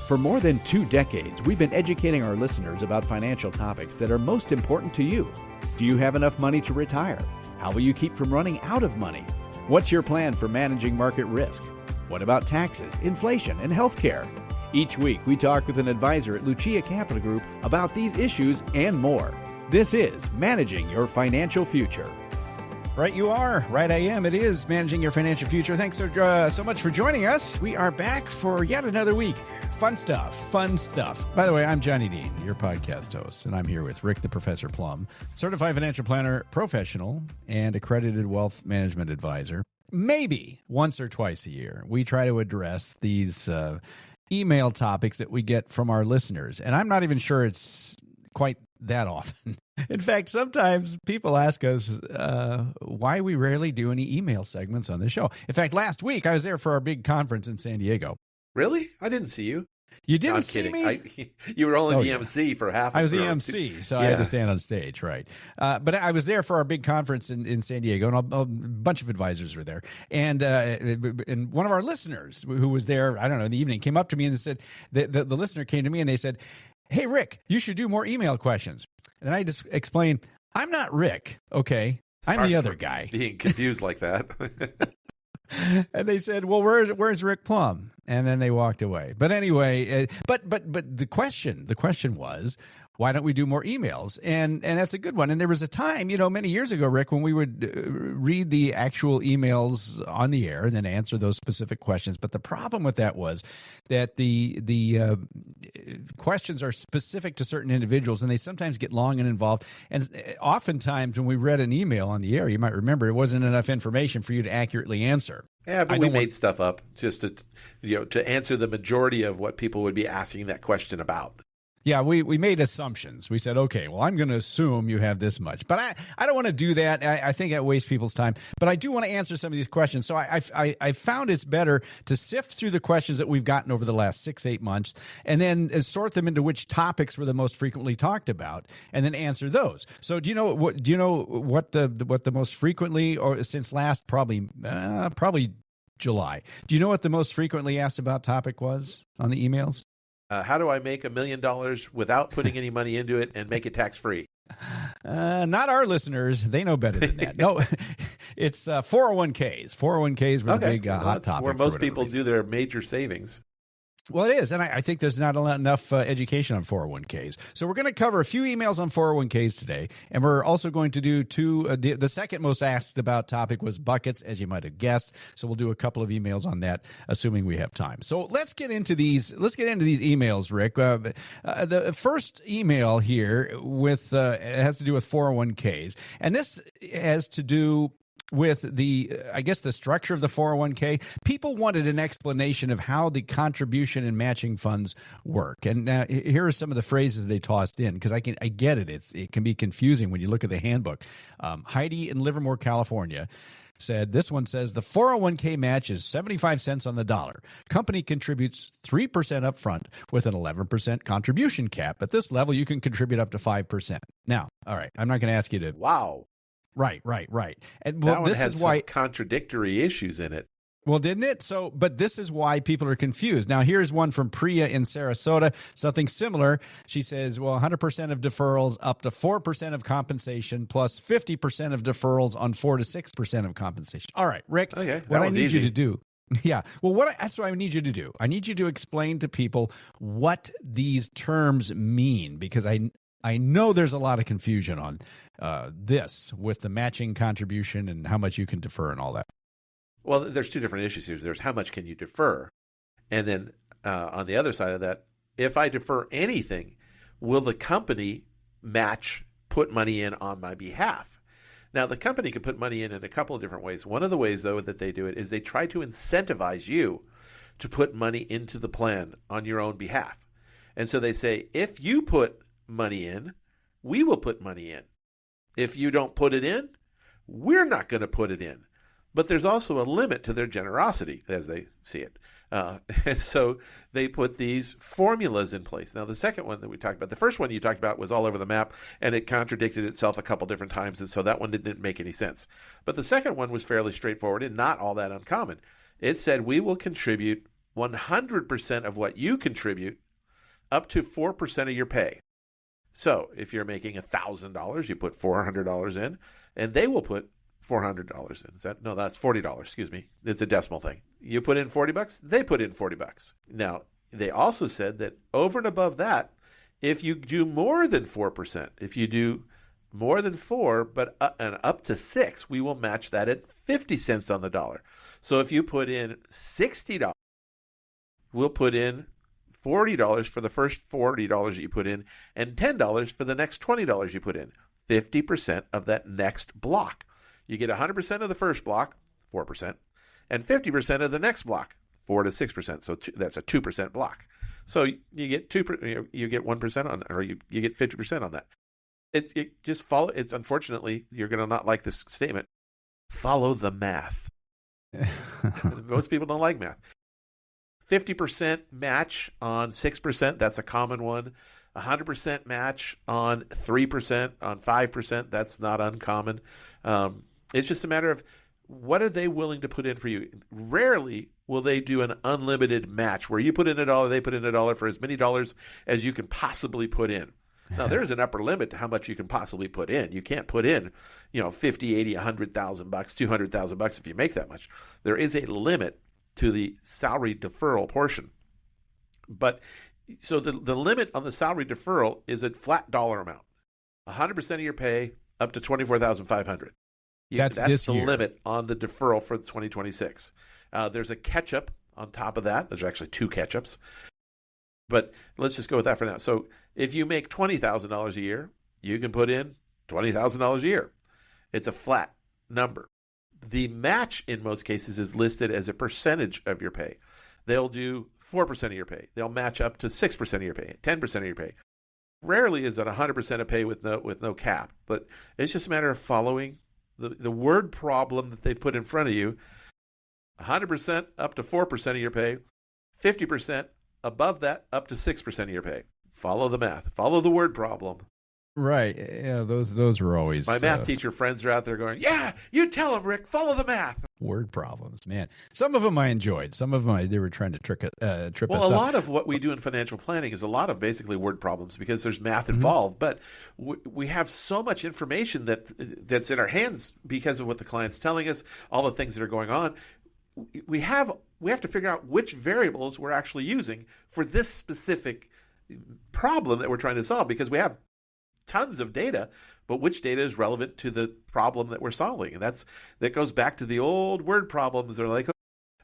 For more than 2 decades, we've been educating our listeners about financial topics that are most important to you. Do you have enough money to retire? How will you keep from running out of money? What's your plan for managing market risk? What about taxes, inflation, and healthcare? Each week, we talk with an advisor at Lucia Capital Group about these issues and more. This is Managing Your Financial Future. Right you are. Right I am. It is Managing Your Financial Future. Thanks so much for joining us. We are back for yet another week. Fun stuff. By the way, I'm Johnny Dean, your podcast host, and I'm here with Rick the Professor Plum, certified financial planner, professional, and accredited wealth management advisor. Maybe once or twice a year, we try to address these email topics that we get from our listeners, and I'm not even sure it's quite that often. In fact, sometimes people ask us why we rarely do any email segments on the show. In fact, last week I was there for our big conference in San Diego. Really? I didn't see you. You didn't see me? You were only the MC for half. I was the MC, so I had to stand on stage, right? But I was there for our big conference in San Diego, and a bunch of advisors were there. And one of our listeners who was there, I don't know, in the evening, came up to me and said, the listener came to me and they said, "Hey, Rick, you should do more email questions." And I just explained, I'm not Rick, okay? I'm the other guy. Being confused like that. And they said, "Well, where's Rick Plum?" And then they walked away. But anyway, but the question was, why don't we do more emails? And that's a good one. And there was a time, many years ago, Rick, when we would read the actual emails on the air and then answer those specific questions. But the problem with that was that the questions are specific to certain individuals, and they sometimes get long and involved. And oftentimes when we read an email on the air, you might remember it wasn't enough information for you to accurately answer. Yeah, but we made stuff up just to answer the majority of what people would be asking that question about. Yeah, we made assumptions. We said, okay, well, I'm going to assume you have this much. But I don't want to do that. I think that wastes people's time. But I do want to answer some of these questions. So I found it's better to sift through the questions that we've gotten over the last 6-8 months and then sort them into which topics were the most frequently talked about and then answer those. So do you know what the most frequently, or since last probably July, do you know what the most frequently asked about topic was on the emails? How do I make $1 million without putting any money into it and make it tax-free? Not our listeners. They know better than that. No, it's 401ks. 401ks were the big hot topic. Where most people do their major savings. Well, it is, and I think there's not enough education on 401ks. So we're going to cover a few emails on 401ks today, and we're also going to do the second most asked about topic was buckets, as you might have guessed. So we'll do a couple of emails on that, assuming we have time. So let's get into these. Let's get into these emails, Rick. The first email here it has to do with 401ks, and this has to do with the structure of the 401k. People wanted an explanation of how the contribution and matching funds work. And here are some of the phrases they tossed in, because I get it. It can be confusing when you look at the handbook. Heidi in Livermore, California this one says, the 401k match is 75 cents on the dollar. Company contributes 3% up front with an 11% contribution cap. At this level, you can contribute up to 5%. Now, all right, I'm not going to ask you to... Wow. Right. And that one had some contradictory issues in it. Well, didn't it? But this is why people are confused. Now, here's one from Priya in Sarasota, something similar. She says, 100% of deferrals up to 4% of compensation plus 50% of deferrals on 4 to 6% of compensation. All right, Rick, okay, what I need you to do. Yeah. Well, that's what I need you to do. I need you to explain to people what these terms mean, because I know there's a lot of confusion on this with the matching contribution and how much you can defer and all that. Well, there's two different issues here. There's how much can you defer? And then on the other side of that, if I defer anything, will the company put money in on my behalf? Now, the company can put money in a couple of different ways. One of the ways, though, that they do it is they try to incentivize you to put money into the plan on your own behalf. And so they say, if you put money in, we will put money in. If you don't put it in, we're not going to put it in. But there's also a limit to their generosity, as they see it. And so they put these formulas in place. Now, the second one that we talked about, the first one you talked about was all over the map, and it contradicted itself a couple different times, and so that one didn't make any sense. But the second one was fairly straightforward and not all that uncommon. It said we will contribute 100% of what you contribute up to 4% of your pay. So if you're making $1,000, you put $400 in, and they will put $400 in. That's $40. Excuse me. It's a decimal thing. You put in $40, they put in $40. Now, they also said that over and above that, if you do more than 4%, if you do more than 4, but up to 6, we will match that at 50 cents on the dollar. So if you put in $60, we'll put in $40 for the first $40 that you put in, and $10 for the next $20 you put in. 50% of that next block. You get 100% of the first block, 4%, and 50% of the next block, 4 to 6%. So that's a 2% block. So you get 1% on that, or you get 50% on that. It just follow. It's unfortunately, you're going to not like this statement. Follow the math. Most people don't like math. 50% match on 6%. That's a common one. 100% match on 3%, on 5%. That's not uncommon. It's just a matter of what are they willing to put in for you. Rarely will they do an unlimited match where you put in $1, they put in $1 for as many dollars as you can possibly put in. Now, there's an upper limit to how much you can possibly put in. You can't put in, 50, 80, 100,000 bucks, 200,000 bucks if you make that much. There is a limit to the salary deferral portion. But so the limit on the salary deferral is a flat dollar amount. 100% of your pay up to $24,500. That's the limit on the deferral for 2026. There's a catch-up on top of that. There's actually 2 catch-ups. But let's just go with that for now. So if you make $20,000 a year, you can put in $20,000 a year. It's a flat number. The match in most cases is listed as a percentage of your pay. They'll do 4% of your pay. They'll match up to 6% of your pay, 10% of your pay. Rarely is it 100% of pay with no cap. But it's just a matter of following the word problem that they've put in front of you. 100% up to 4% of your pay, 50% above that up to 6% of your pay. Follow the math. Follow the word problem. Right. Yeah, those were always... My math teacher friends are out there going, yeah, you tell them, Rick, follow the math. Word problems, man. Some of them I enjoyed. Some of them they were trying to trip us up. Well, a lot of what we do in financial planning is a lot of basically word problems because there's math involved. But we have so much information that's in our hands because of what the client's telling us, all the things that are going on. We have to figure out which variables we're actually using for this specific problem that we're trying to solve, because we have tons of data, but which data is relevant to the problem that we're solving? And that goes back to the old word problems. They're like,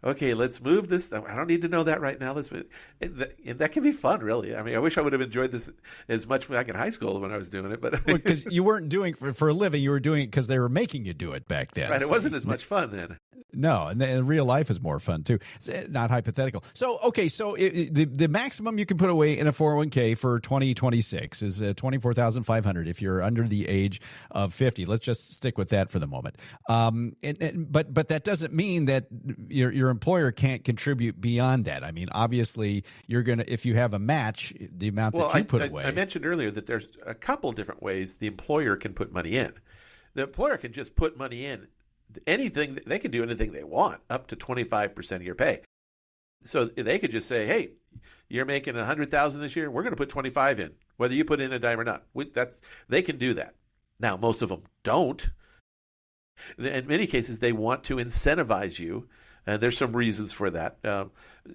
okay, let's move this. I don't need to know that right now. And that can be fun, really. I mean, I wish I would have enjoyed this as much back in high school when I was doing it. But because you weren't doing it for a living, you were doing it because they were making you do it back then. Right, it wasn't as much fun then. No, and real life is more fun too. It's not hypothetical. So, okay, so the maximum you can put away in a 401k for 2026 is $24,500 if you're under the age of 50. Let's just stick with that for the moment. But that doesn't mean that your employer can't contribute beyond that. I mean, obviously, you're gonna, if you have a match, the amount that you put away. I mentioned earlier that there's a couple different ways the employer can put money in. The employer can just put money in. Anything, they can do anything they want up to 25% of your pay. So they could just say, hey, you're making $100,000 this year, we're going to put 25 in, whether you put in a dime or not. They can do that. Now, most of them don't. In many cases, they want to incentivize you, and there's some reasons for that.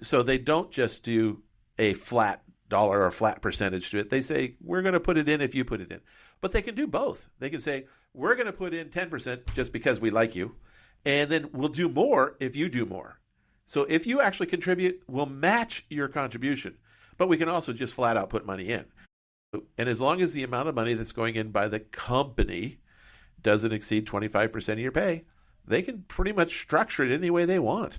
So they don't just do a flat dollar or a flat percentage to it. They say, we're going to put it in if you put it in. But they can do both. They can say, we're going to put in 10% just because we like you, and then we'll do more if you do more. So if you actually contribute, we'll match your contribution. But we can also just flat out put money in. And as long as the amount of money that's going in by the company doesn't exceed 25% of your pay, they can pretty much structure it any way they want.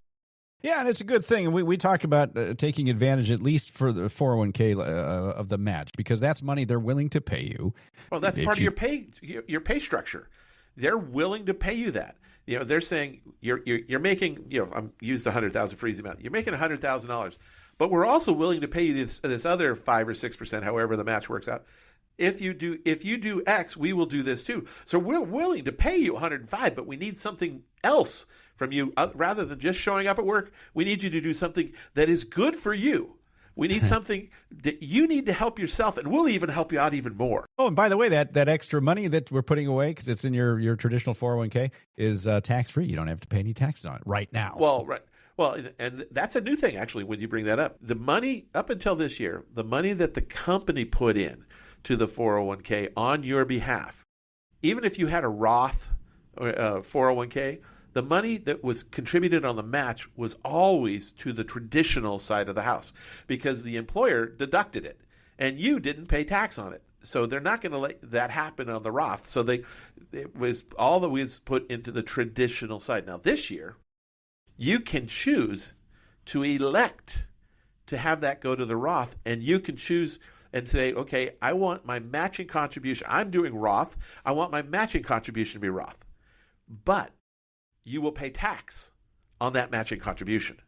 Yeah, and it's a good thing. And we talk about taking advantage, at least for the 401k, of the match, because that's money they're willing to pay you. Well, that's part of your pay structure. They're willing to pay you that. They're saying you're making, I'm used $100,000 for easy math. You're making $100,000, but we're also willing to pay you this other 5 or 6%, however the match works out. If you do X, we will do this too. So we're willing to pay you $105, but we need something else from you. Rather than just showing up at work, we need you to do something that is good for you. We need something that you need to help yourself, and we'll even help you out even more. Oh, and by the way, that extra money that we're putting away, because it's in your traditional 401k, is tax-free. You don't have to pay any taxes on it right now. Well, right. Well, and that's a new thing, actually, when you bring that up. The money, up until this year, the money that the company put in to the 401k on your behalf, even if you had a Roth or 401k, the money that was contributed on the match was always to the traditional side of the house because the employer deducted it and you didn't pay tax on it. So they're not going to let that happen on the Roth. So it was all that was put into the traditional side. Now this year, you can choose to elect to have that go to the Roth, and you can choose and say, okay, I want my matching contribution. I'm doing Roth. I want my matching contribution to be Roth. But you will pay tax on that matching contribution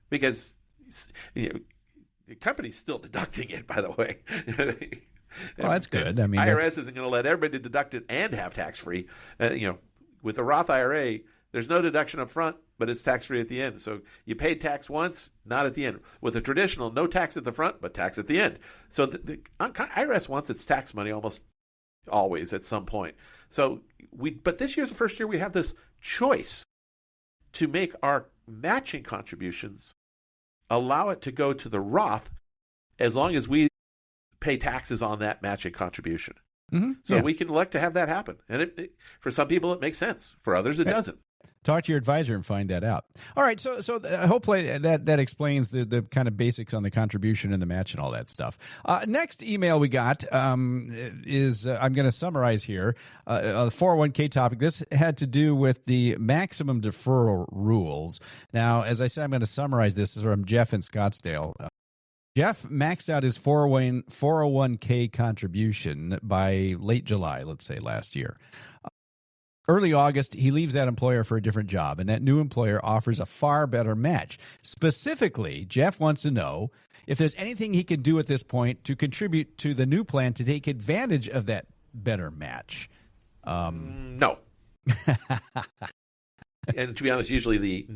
because the company's still deducting it, by the way. Well, that's good. I mean, IRS isn't going to let everybody deduct it and have tax-free. With a Roth IRA, there's no deduction up front, but it's tax-free at the end. So you paid tax once, not at the end. With a traditional, no tax at the front, but tax at the end. So the IRS wants its tax money almost always at some point. But this year's the first year we have this choice to make our matching contributions, allow it to go to the Roth as long as we pay taxes on that matching contribution. Mm-hmm. So we can elect to have that happen. And for some people, it makes sense. For others, it doesn't. Talk to your advisor and find that out. All right, so hopefully that explains the kind of basics on the contribution and the match and all that stuff. Next email we got is I'm going to summarize here a 401k topic. This had to do with the maximum deferral rules. Now, as I said, I'm going to summarize this. This is from Jeff in Scottsdale. Jeff maxed out his 401k contribution by late July, let's say last year. Early August, he leaves that employer for a different job, and that new employer offers a far better match. Specifically, Jeff wants to know if there's anything he can do at this point to contribute to the new plan to take advantage of that better match. No. And to be honest, usually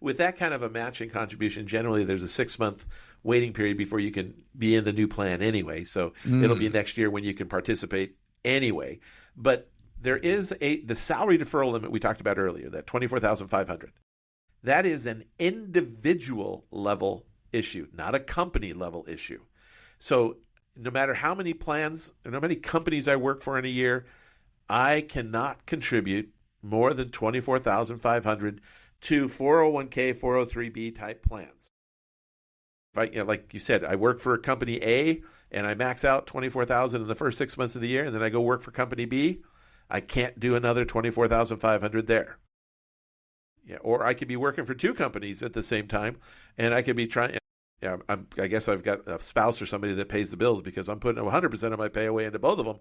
with that kind of a matching contribution, generally there's a 6-month waiting period before you can be in the new plan anyway. So it'll be next year when you can participate anyway. But there is the salary deferral limit we talked about earlier, that $24,500. That is an individual level issue, not a company level issue. So no matter how many plans, or how many companies I work for in a year, I cannot contribute more than $24,500 to 401k, 403b type plans. Like you said, I work for company A and I max out $24,000 in the first 6 months of the year, and then I go work for company B. I can't do another $24,500 there. Yeah, or I could be working for 2 companies at the same time, and I could be trying. Yeah, I guess I've got a spouse or somebody that pays the bills because I'm putting 100% of my pay away into both of them.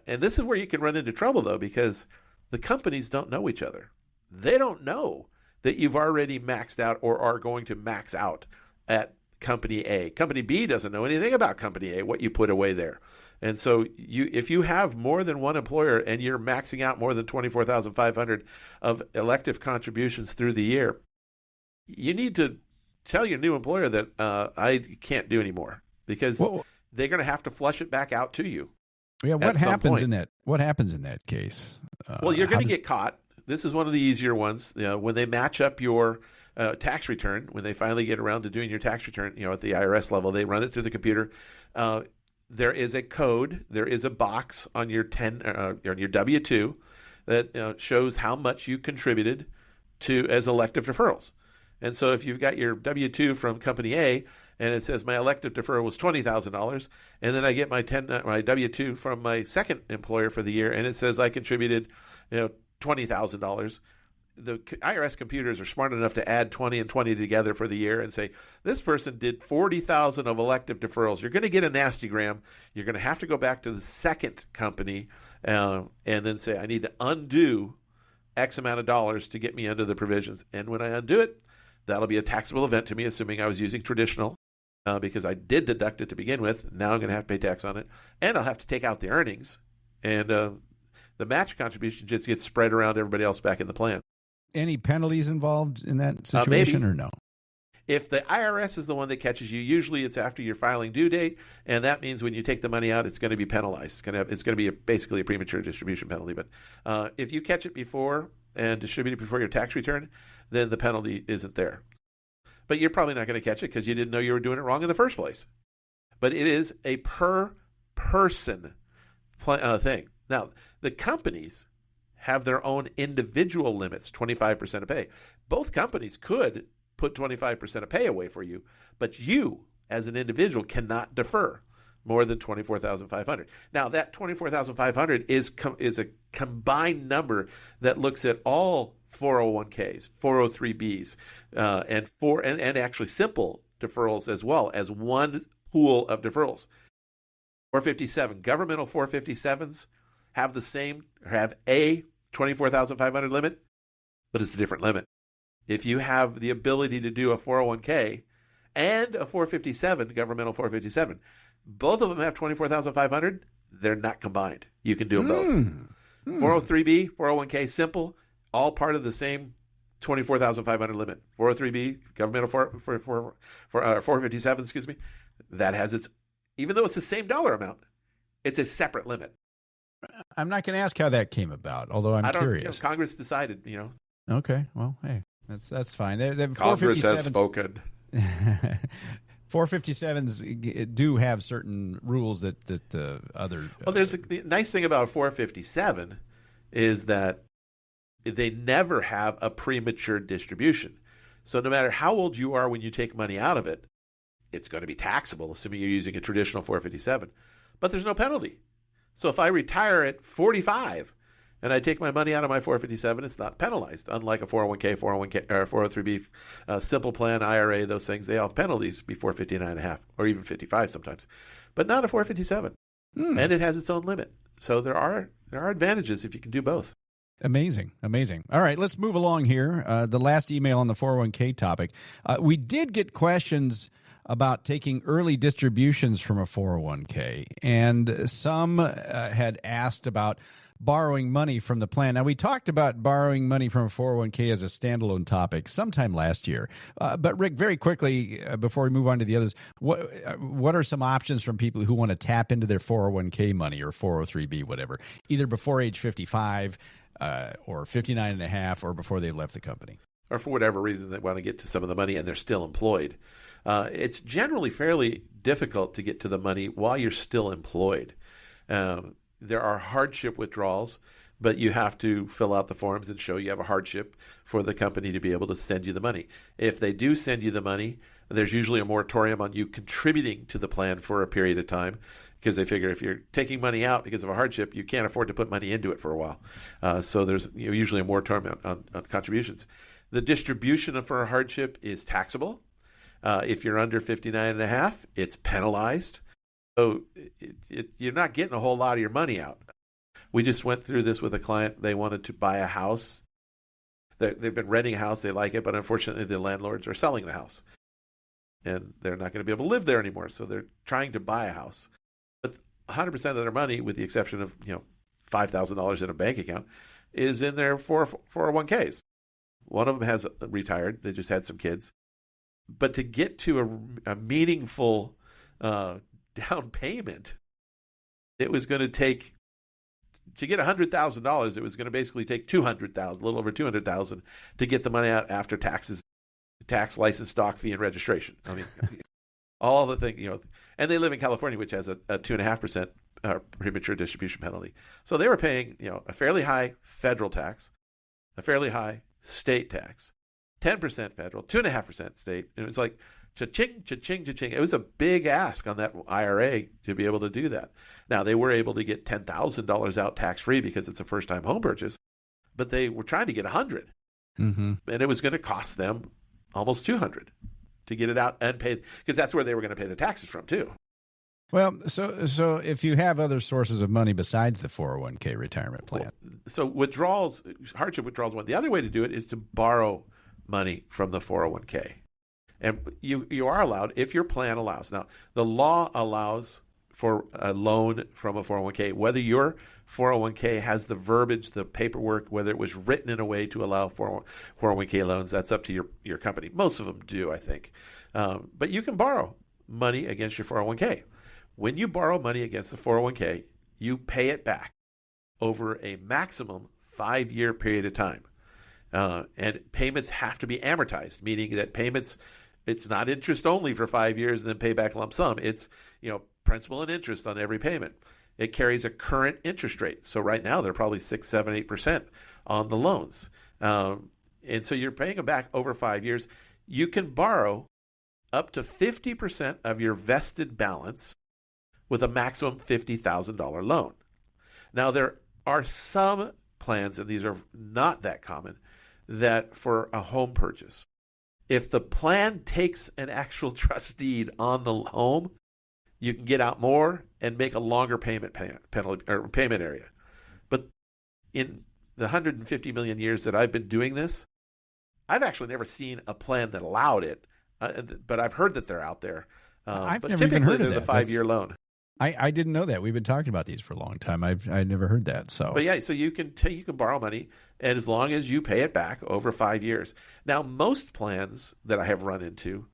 And this is where you can run into trouble, though, because the companies don't know each other. They don't know that you've already maxed out or are going to max out at company A. Company B doesn't know anything about company A, what you put away there. And so if you have more than one employer and you're maxing out more than $24,500 of elective contributions through the year, you need to tell your new employer that I can't do anymore because they're going to have to flush it back out to you. Yeah, what happens in that? What happens in that case? Well, you're going to get caught. This is one of the easier ones. When they match up your tax return, when they finally get around to doing your tax return, at the IRS level, they run it through the computer. There is a code. There is a box on your on your W-2 that shows how much you contributed to as elective deferrals. And so if you've got your W-2 from company A and it says my elective deferral was $20,000, and then I get my W-2 from my second employer for the year and it says I contributed $20,000, the IRS computers are smart enough to add 20 and 20 together for the year and say, this person did 40,000 of elective deferrals. You're going to get a nastygram. You're going to have to go back to the second company and then say, I need to undo X amount of dollars to get me under the provisions. And when I undo it, that'll be a taxable event to me, assuming I was using traditional because I did deduct it to begin with. Now I'm going to have to pay tax on it. And I'll have to take out the earnings. And the match contribution just gets spread around everybody else back in the plan. Any penalties involved in that situation maybe. or no? If the IRS is the one that catches you, usually it's after your filing due date, and that means when you take the money out, it's going to be penalized. It's going to be basically a premature distribution penalty. But if you catch it before and distribute it before your tax return, then the penalty isn't there. But you're probably not going to catch it because you didn't know you were doing it wrong in the first place. But it is a per person thing. Now, the companies have their own individual limits, 25% of pay. Both companies could put 25% of pay away for you, but you, as an individual, cannot defer more than $24,500. Now, that $24,500 is a combined number that looks at all 401ks, 403bs, and actually simple deferrals as well as one pool of deferrals. 457 governmental 457s have a $24,500 limit, but it's a different limit. If you have the ability to do a 401k and a 457, governmental 457, both of them have 24,500, they're not combined. You can do them both. 403b, 401k, simple, all part of the same 24,500 limit. 403b, governmental 457, that has its, even though it's the same dollar amount, it's a separate limit. I'm not going to ask how that came about, although I'm curious. Congress decided, Okay, well, hey, that's fine. Congress has spoken. 457s do have certain rules that other. Well, the nice thing about 457 is that they never have a premature distribution. So no matter how old you are when you take money out of it, it's going to be taxable, assuming you're using a traditional 457. But there's no penalty. So if I retire at 45 and I take my money out of my 457, it's not penalized. Unlike a 401k, or 403b, simple plan, IRA, those things, they all have penalties before 59.5 or even 55 sometimes, but not a 457. And it has its own limit. So there are advantages if you can do both. Amazing. All right, let's move along here. The last email on the 401k topic. We did get questions about taking early distributions from a 401k, and some had asked about borrowing money from the plan. Now, we talked about borrowing money from a 401k as a standalone sometime last year. But Rick, very quickly, before we move on to the others, what are some options from people who want to tap into their 401k money or 403b, whatever, either before age 55 or 59 and a half, or before they left the company? Or for whatever reason they want to get to some of the money and they're still employed. It's generally fairly difficult to get to the money while you're still employed. There are hardship withdrawals, but you have to fill out the forms and show you have a hardship for the company to be able to send you the money. If they do send you the money, there's usually a moratorium on you contributing to the plan for a period of time, because they figure if you're taking money out because of a hardship, you can't afford to put money into it for a while. So there's usually a moratorium on contributions. The distribution for a hardship is taxable. If you're under 59 and a half, it's penalized. So you're not getting a whole lot of your money out. We just went through this with a client. They wanted to buy a house. They've been renting a house. They like it, but unfortunately the landlords are selling the house. And they're not going to be able to live there anymore. So they're trying to buy a house. But 100% of their money, with the exception of $5,000 in a bank account, is in their 401ks. One of them has retired. They just had some kids. But to get to a meaningful down payment, it was going to take, to get $100,000, it was going to basically take $200,000, a little over $200,000, to get the money out after taxes, tax, license, stock fee, and registration. I mean, all the things, and they live in California, which has a 2.5% premature distribution penalty. So they were paying, a fairly high federal tax, a fairly high state tax, 10% federal, 2.5% state. And it was like cha-ching, cha-ching, cha-ching. It was a big ask on that IRA to be able to do that. Now, they were able to get $10,000 out tax-free because it's a first-time home purchase, but they were trying to get $100,000. Mm-hmm. And it was going to cost them almost $200,000 to get it out and pay, because that's where they were going to pay the taxes from too. Well, so if you have other sources of money besides the 401k retirement plan. So withdrawals, hardship withdrawals, the other way to do it is to borrow money from the 401k. And you are allowed, if your plan allows. Now, the law allows for a loan from a 401k, whether your 401k has the verbiage, the paperwork, whether it was written in a way to allow 401k loans, that's up to your company. Most of them do, I think. But you can borrow money against your 401k. When you borrow money against the 401k, you pay it back over a maximum 5-year period of time. And payments have to be amortized, meaning that payments, it's not interest only for 5 years and then pay back lump sum. It's, principal and interest on every payment. It carries a current interest rate. So right now they're probably 6, 7, 8% on the loans. And so you're paying them back over 5 years. You can borrow up to 50% of your vested balance with a maximum $50,000 loan. Now there are some plans, and these are not that common, that for a home purchase, if the plan takes an actual trust deed on the home, you can get out more and make a longer payment area. But in the 150 million years that I've been doing this, I've actually never seen a plan that allowed it, but I've heard that they're out there. I've but never even typically heard of they're the that. 5-year loan. I didn't know that. We've been talking about these for a long time. I never heard that. So, but yeah, so you can borrow money, and as long as you pay it back over 5 years. Now, most plans that I have run into,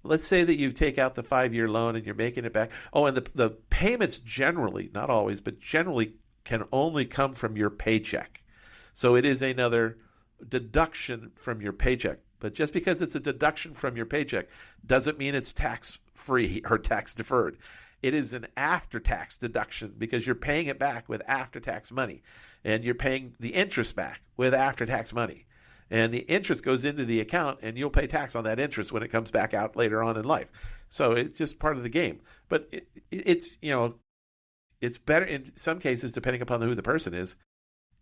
let's say that you take out the 5-year loan and you're making it back. Oh, and the payments generally, not always, but generally can only come from your paycheck. So it is another deduction from your paycheck. But just because it's a deduction from your paycheck doesn't mean it's tax-free or tax-deferred. It is an after-tax deduction because you're paying it back with after-tax money, and you're paying the interest back with after-tax money. And the interest goes into the account, and you'll pay tax on that interest when it comes back out later on in life. So it's just part of the game. But it's better in some cases, depending upon who the person is.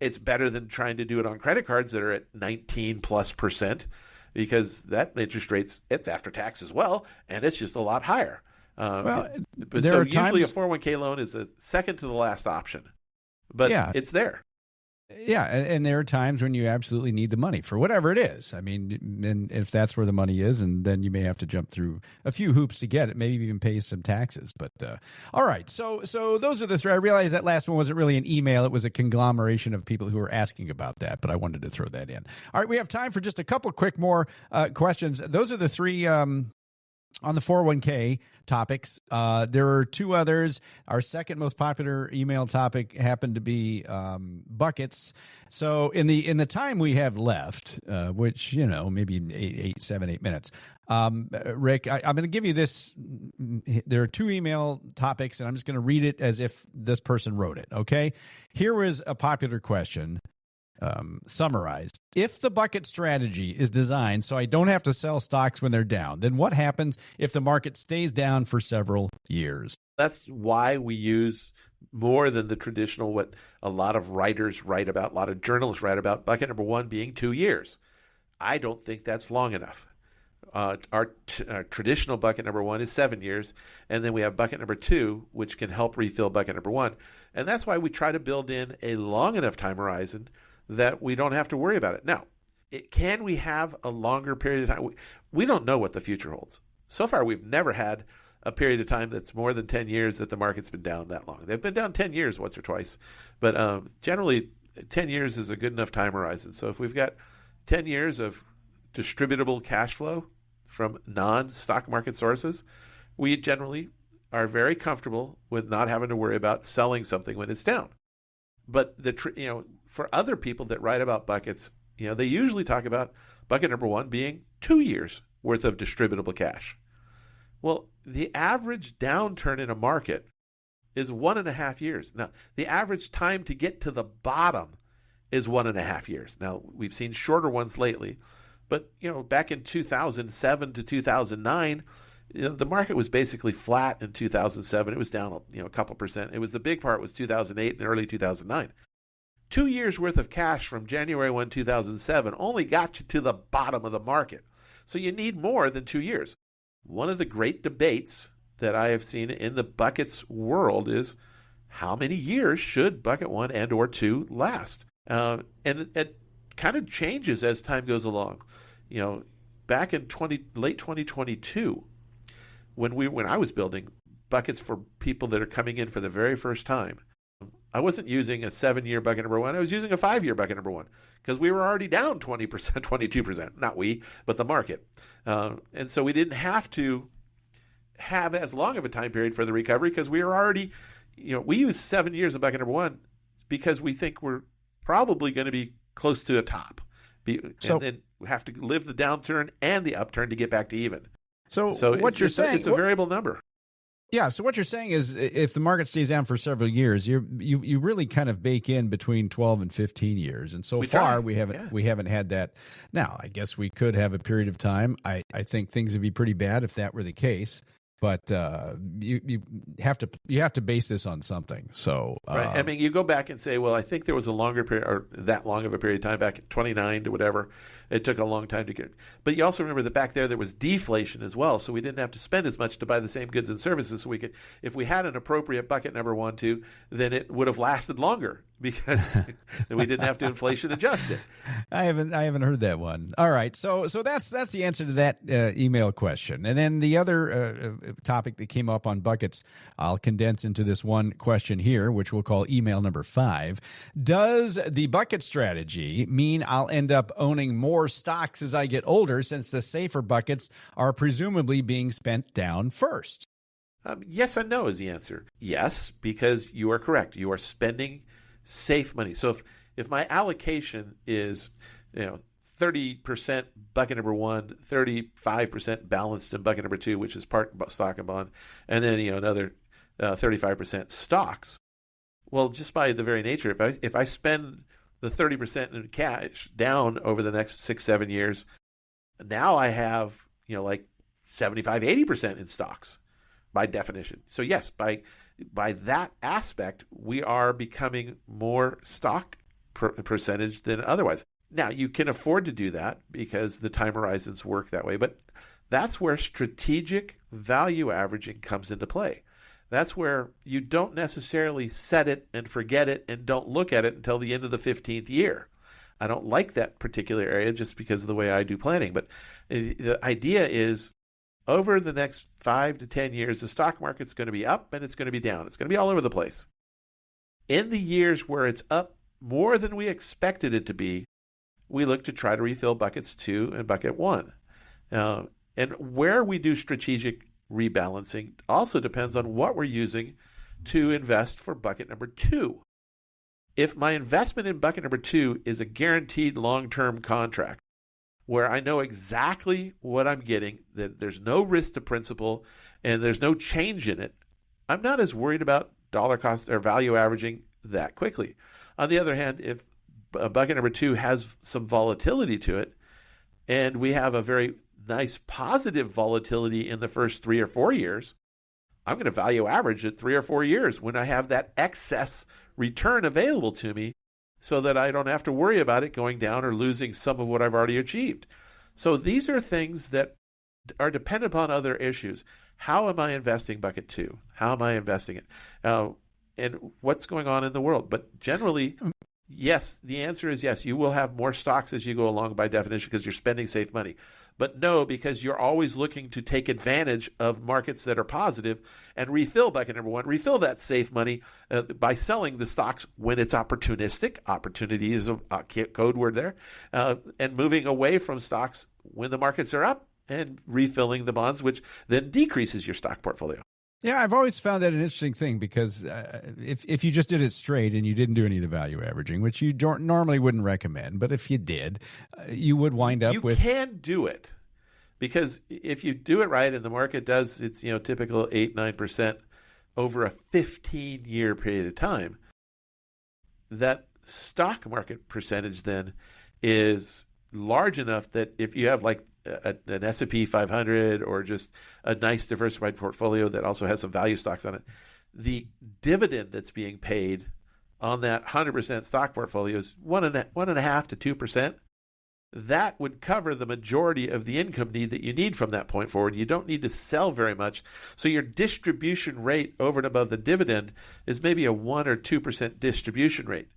It's better than trying to do it on credit cards that are at 19+%, because that interest rate's it's after tax as well, and it's just a lot higher. Usually a 401k loan is the second to the last option, but it's there. Yeah, and there are times when you absolutely need the money for whatever it is. I mean, and if that's where the money is, and then you may have to jump through a few hoops to get it, maybe even pay some taxes. But all right, so those are the three. I realized that last one wasn't really an email; it was a conglomeration of people who were asking about that. But I wanted to throw that in. All right, we have time for just a couple quick more questions. Those are the three. On the 401k topics, there are two others. Our second most popular email topic happened to be buckets. So in the time we have left, which maybe 7, 8 minutes, Rick, I'm going to give you this. There are two email topics, and I'm just going to read it as if this person wrote it. Okay, here was a popular question. Summarized. If the bucket strategy is designed so I don't have to sell stocks when they're down, then what happens if the market stays down for several years? That's why we use more than the traditional, what a lot of writers write about, a lot of journalists write about, bucket number 1 being 2 years. I don't think that's long enough. Our traditional bucket number 1 is 7 years, and then we have bucket number 2, which can help refill bucket number 1. And that's why we try to build in a long enough time horizon that we don't have to worry about it. Now, can we have a longer period of time? We don't know what the future holds. So far, we've never had a period of time that's more than 10 years that the market's been down that long. They've been down 10 years once or twice, but generally 10 years is a good enough time horizon. So if we've got 10 years of distributable cash flow from non-stock market sources, we generally are very comfortable with not having to worry about selling something when it's down. But for other people that write about buckets, they usually talk about bucket number 1 being 2 years worth of distributable cash. Well, the average downturn in a market is 1.5 years. Now, the average time to get to the bottom is 1.5 years. Now, we've seen shorter ones lately, but back in 2007 to 2009, the market was basically flat in 2007. It was down, a couple percent. It was the big part was 2008 and early 2009. 2 years worth of cash from January 1, 2007 only got you to the bottom of the market. So you need more than 2 years. One of the great debates that I have seen in the buckets world is how many years should bucket 1 and or 2 last? And it kind of changes as time goes along. Back in late 2022, when I was building buckets for people that are coming in for the very first time. I wasn't using a 7-year bucket number one. I was using a 5-year bucket number one because we were already down 20%, 22%. Not we, but the market. And so we didn't have to have as long of a time period for the recovery because we were already, we use 7 years of bucket number one because we think we're probably going to be close to a top. And then we have to live the downturn and the upturn to get back to even. So what you're saying, it's a variable number. Yeah. So what you're saying is, if the market stays down for several years, you really kind of bake in between 12 and 15 years, and we haven't had that. Now, I guess we could have a period of time. I think things would be pretty bad if that were the case. But you have to base this on something. So right. I mean, you go back and say, well, I think there was a longer period, or that long of a period of time back in 29 to whatever. It took a long time to get. But you also remember that back there was deflation as well, so we didn't have to spend as much to buy the same goods and services. So we could, if we had an appropriate bucket number 1, 2, then it would have lasted longer because we didn't have to inflation adjust it. I haven't heard that one. All right, so that's the answer to that email question. And then the other topic that came up on buckets, I'll condense into this one question here, which we'll call email number 5. Does the bucket strategy mean I'll end up owning more stocks as I get older, since the safer buckets are presumably being spent down first? Yes and no is the answer. Yes, because you are correct. You are spending safe money. So if my allocation is 30% bucket number 1, 35% balanced in bucket number 2, which is part stock and bond, and then another 35% stocks. Well, just by the very nature, if I spend the 30% in cash down over the next 6-7 years, now I have like 75-80% in stocks by definition. So yes, by that aspect, we are becoming more stock percentage than otherwise. Now, you can afford to do that because the time horizons work that way, but that's where strategic value averaging comes into play. That's where you don't necessarily set it and forget it and don't look at it until the end of the 15th year. I don't like that particular area just because of the way I do planning, but the idea is over the next 5 to 10 years, the stock market's going to be up and it's going to be down. It's going to be all over the place. In the years where it's up more than we expected it to be, we look to try to refill buckets 2 and bucket 1. And where we do strategic rebalancing also depends on what we're using to invest for bucket number 2. If my investment in bucket number 2 is a guaranteed long-term contract where I know exactly what I'm getting, that there's no risk to principal and there's no change in it, I'm not as worried about dollar cost or value averaging that quickly. On the other hand, if bucket number 2 has some volatility to it, and we have a very nice positive volatility in the first 3 or 4 years, I'm going to value average at 3 or 4 years when I have that excess return available to me so that I don't have to worry about it going down or losing some of what I've already achieved. So these are things that are dependent upon other issues. How am I investing bucket 2? How am I investing it? And what's going on in the world? But generally, yes, the answer is yes. You will have more stocks as you go along by definition because you're spending safe money. But no, because you're always looking to take advantage of markets that are positive and refill bucket number 1, refill that safe money by selling the stocks when it's opportunistic. Opportunity is a code word there. And moving away from stocks when the markets are up and refilling the bonds, which then decreases your stock portfolio. Yeah, I've always found that an interesting thing because if you just did it straight and you didn't do any of the value averaging, which you normally wouldn't recommend, but if you did, you would wind up with... You can do it because if you do it right and the market does its typical 8-9% over a 15-year period of time, that stock market percentage then is large enough that if you have like an S&P 500 or just a nice diversified portfolio that also has some value stocks on it, the dividend that's being paid on that 100% stock portfolio is 1.5 to 2%. That would cover the majority of the income need that you need from that point forward. You don't need to sell very much. So your distribution rate over and above the dividend is maybe a 1 or 2% distribution rate.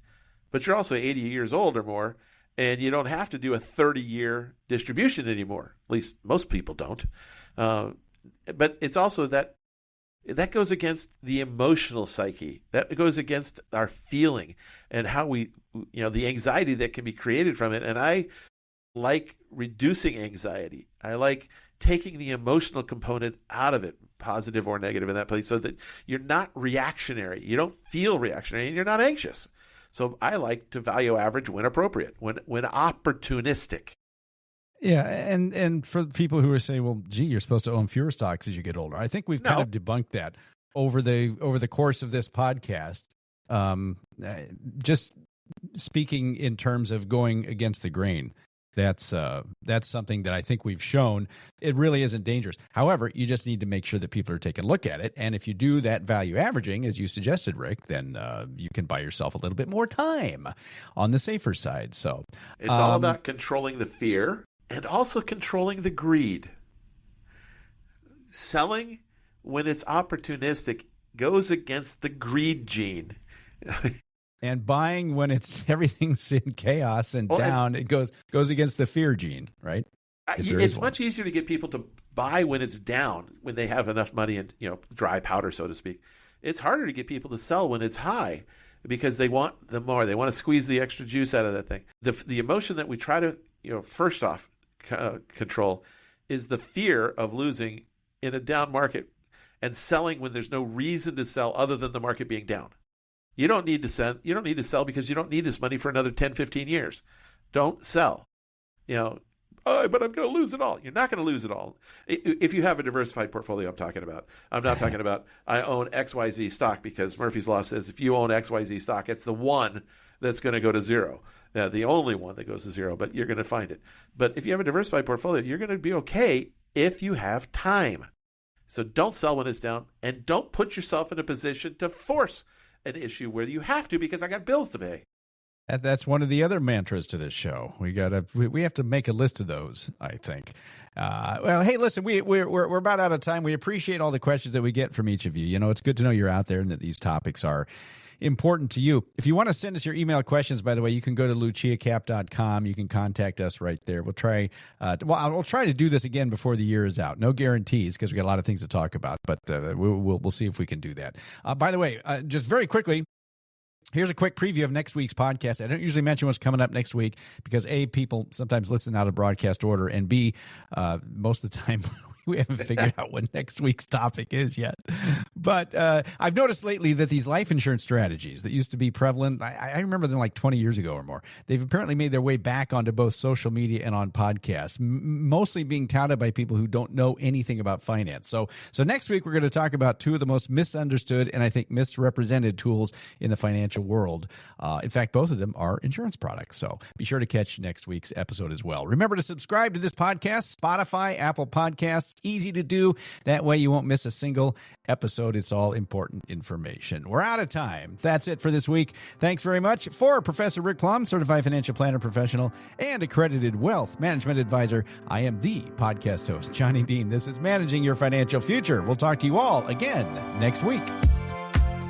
But you're also 80 years old or more, and you don't have to do a 30-year distribution anymore. At least most people don't. But it's also that that goes against the emotional psyche. That goes against our feeling and how we, the anxiety that can be created from it. And I like reducing anxiety. I like taking the emotional component out of it, positive or negative in that place, so that you're not reactionary. You don't feel reactionary and you're not anxious. So I like to value average when appropriate, when opportunistic. Yeah, and for people who are saying, well, gee, you're supposed to own fewer stocks as you get older. I think we've kind of debunked that over the course of this podcast. Just speaking in terms of going against the grain. That's something that I think we've shown it really isn't dangerous. However, you just need to make sure that people are taking a look at it. And if you do that value averaging, as you suggested, Rick, then you can buy yourself a little bit more time on the safer side. So it's all about controlling the fear and also controlling the greed. Selling when it's opportunistic goes against the greed gene. And buying when everything's in chaos and down, it goes against the fear gene, right? It's much easier to get people to buy when it's down, when they have enough money and dry powder, so to speak. It's harder to get people to sell when it's high because they want the more. They want to squeeze the extra juice out of that thing. The emotion that we try to first off control is the fear of losing in a down market and selling when there's no reason to sell other than the market being down. You don't need to sell. You don't need to sell because you don't need this money for another 10, 15 years. Don't sell. But I'm going to lose it all. You're not going to lose it all. If you have a diversified portfolio, I'm talking about. I'm not talking about I own XYZ stock because Murphy's Law says if you own XYZ stock, it's the one that's going to go to zero. The only one that goes to zero, but you're going to find it. But if you have a diversified portfolio, you're going to be okay if you have time. So don't sell when it's down, and don't put yourself in a position to force an issue where you have to because I got bills to pay. That's one of the other mantras to this show. We have to make a list of those, I think. Well, hey, listen, we're about out of time. We appreciate all the questions that we get from each of you. It's good to know you're out there and that these topics are important to you. If you want to send us your email questions, by the way, you can go to luciacap.com. You can contact us right there. We'll try to do this again before the year is out. No guarantees because we got a lot of things to talk about, but we'll see if we can do that. By the way, just very quickly, here's a quick preview of next week's podcast. I don't usually mention what's coming up next week because A, people sometimes listen out of broadcast order, and B, most of the time we haven't figured out what next week's topic is yet. But I've noticed lately that these life insurance strategies that used to be prevalent, I remember them like 20 years ago or more, they've apparently made their way back onto both social media and on podcasts, mostly being touted by people who don't know anything about finance. So next week, we're going to talk about two of the most misunderstood and I think misrepresented tools in the financial world. In fact, both of them are insurance products. So be sure to catch next week's episode as well. Remember to subscribe to this podcast, Spotify, Apple Podcasts. Easy to do. That way you won't miss a single episode. It's all important information. We're out of time. That's it for this week. Thanks very much. For Professor Rick Plum, certified financial planner professional and accredited wealth management advisor, I am the podcast host, Johnny Dean. This is Managing Your Financial Future. We'll talk to you all again next week.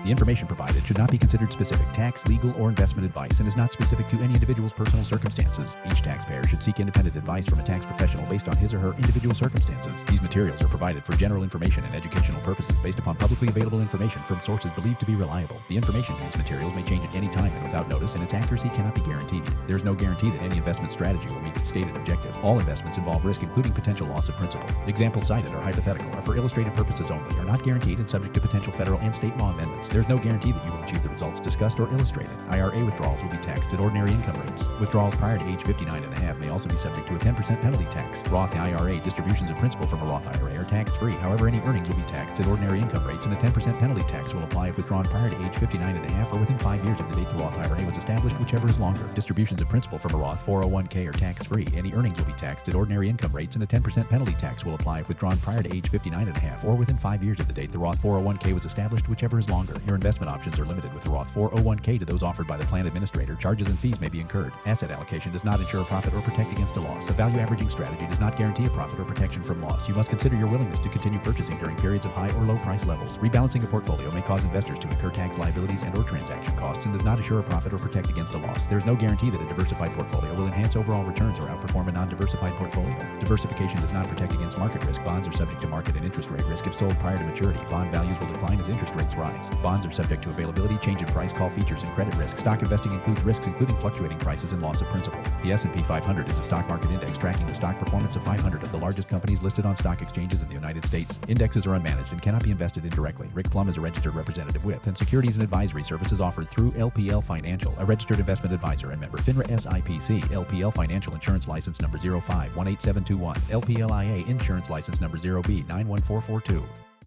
The information provided should not be considered specific tax, legal, or investment advice and is not specific to any individual's personal circumstances. Each taxpayer should seek independent advice from a tax professional based on his or her individual circumstances. These materials are provided for general information and educational purposes based upon publicly available information from sources believed to be reliable. The information in these materials may change at any time and without notice, and its accuracy cannot be guaranteed. There is no guarantee that any investment strategy will meet its stated objective. All investments involve risk, including potential loss of principal. Examples cited are hypothetical, are for illustrative purposes only, are not guaranteed, and subject to potential federal and state law amendments. There's no guarantee that you will achieve the results discussed or illustrated. IRA withdrawals will be taxed at ordinary income rates. Withdrawals prior to age 59 and a half may also be subject to a 10% penalty tax. Roth IRA distributions of principal from a Roth IRA are tax-free. However, any earnings will be taxed at ordinary income rates, and a 10% penalty tax will apply if withdrawn prior to age 59 and a half or within 5 years of the date the Roth IRA was established, whichever is longer. Distributions of principal from a Roth 401k are tax-free. Any earnings will be taxed at ordinary income rates, and a 10% penalty tax will apply if withdrawn prior to age 59 and a half or within 5 years of the date the Roth 401k was established, whichever is longer. Your investment options are limited with a Roth 401k to those offered by the plan administrator. Charges and fees may be incurred. Asset allocation does not ensure a profit or protect against a loss. A value averaging strategy does not guarantee a profit or protection from loss. You must consider your willingness to continue purchasing during periods of high or low price levels. Rebalancing a portfolio may cause investors to incur tax liabilities and or transaction costs and does not assure a profit or protect against a loss. There is no guarantee that a diversified portfolio will enhance overall returns or outperform a non-diversified portfolio. Diversification does not protect against market risk. Bonds are subject to market and interest rate risk if sold prior to maturity. Bond values will decline as interest rates rise. Bonds are subject to availability, change in price, call features, and credit risk. Stock investing includes risks including fluctuating prices and loss of principal. The S&P 500 is a stock market index tracking the stock performance of 500 of the largest companies listed on stock exchanges in the United States. Indexes are unmanaged and cannot be invested in directly. Rick Plum is a registered representative with, and securities and advisory services offered through LPL Financial, a registered investment advisor and member FINRA SIPC. LPL Financial Insurance License Number 0518721. LPLIA Insurance License Number 0B91442.